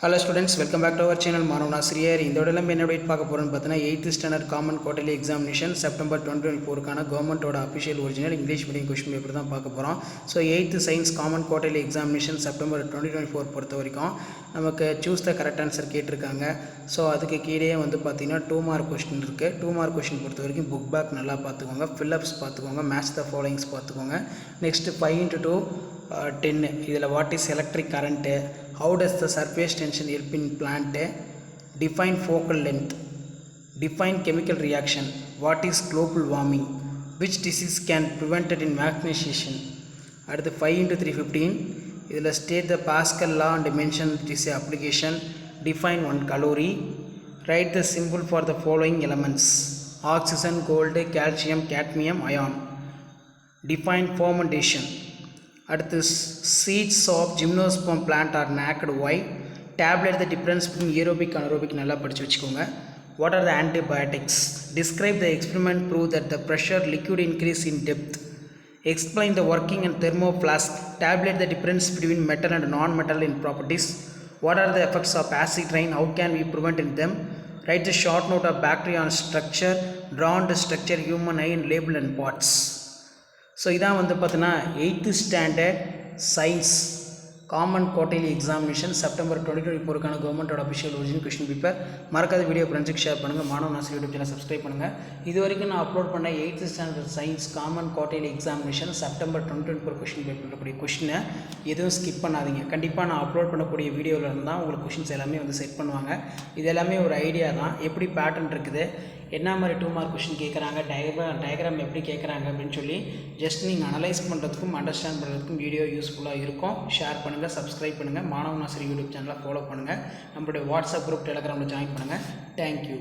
Hello students, welcome back to our channel Manavan Asriyar. இந்த வீடியோல நம்ம என்ன அப்டேட் பார்க்க போறோம்னு பார்த்தீங்கன்னா 8th standard common quarterly examination September 2024 க்கான கவர்மெண்டோட official original English medium question paper தான் பார்க்க போறோம். So 8th science common quarterly examination September 2024 பொறுத்த வரைக்கும் நமக்கு சூஸ் த கரெக்ட் ஆன்சர் கேட்டிருக்காங்க. ஸோ அதுக்கு கீழே வந்து பார்த்தீங்கன்னா 2 மார்க் கொஸ்டின் இருக்குது. 2 மார்க் கொஸ்டின் பொறுத்த வரைக்கும் புக் பேக் நல்லா பார்த்துக்கோங்க, ஃபில்லப்ஸ் பார்த்துக்கோங்க, மேட்ச் த ஃபாலோயிங்ஸ் பார்த்துக்கோங்க. நெக்ஸ்ட் 5 × 2 10 இதில் what is electric current, how does the surface tension help in plant, define focal length, define chemical reaction, what is global warming, which disease can prevented in vaccination. அடுத்து 5 × 3 15 இதில் state the Pascal law and mention this application, define 1 calorie, write the symbol for the following elements, oxygen, gold, calcium, cadmium, ion, define fermentation. அடுத்து seeds of gymnosperm plant are naked why, tabulate the difference between aerobic and anaerobic நல்லா படிச்சு வச்சுக்கோங்க. What are the antibiotics, describe the experiment prove that the pressure liquid increase in depth, explain the working and thermoflask, tabulate the difference between metal and non-metal in properties, what are the effects of acid rain, how can we prevent in them, write the short note of bacteria on structure, draw on the structure, human eye and label and parts. So இதான் வந்து பார்த்தீங்கன்னா 8th standard science common quarterly examination September 2024 க்கான கவர்மெண்டோட official original question paper. மறக்காத video ஃப்ரெண்ட்ஸுக்கு share பண்ணுங்கள், மாணவன் ஆசிரியர் யூடியூப் சேனல் சப்ஸ்கிரைப் பண்ணுங்கள். இது வரைக்கும் நான் அப்லோட் பண்ண 8th standard science common quarterly examination September 2024 question paper இருக்கக்கூடிய கொஸ்டினை எதுவும் ஸ்கிப் பண்ணாதீங்க. கண்டிப்பாக நான் அப்லோட் பண்ணக்கூடிய வீடியோவில் இருந்தால் உங்களுக்கு கொஸ்டின்ஸ் எல்லாமே வந்து செட் பண்ணுவாங்க. இது எல்லாமே ஒரு ஐடியா தான், எப்படி பேட்டர்ன் இருக்குது, என்ன மாதிரி 2 மார்க் கொஸ்டின் கேட்குறாங்க, டயக்ராம் எப்படி கேட்குறாங்க அப்படின்னு சொல்லி ஜஸ்ட் நீங்கள் அனலைஸ் பண்ணுறதுக்கும் அண்டர்ஸ்டாண்ட் பண்ணுறதுக்கும் வீடியோ யூஸ்ஃபுல்லாக இருக்கும். ஷேர் பண்ணுங்கள், சப்ஸ்கிரைப் பண்ணுங்கள், மாணவன் ஆசிரியர் யூடியூப் சேனலை ஃபாலோ பண்ணுங்கள், நம்மளுடைய வாட்ஸ்அப் குரூப் டெலிகிராமில் ஜாயின் பண்ணுங்கள். தேங்க்யூ.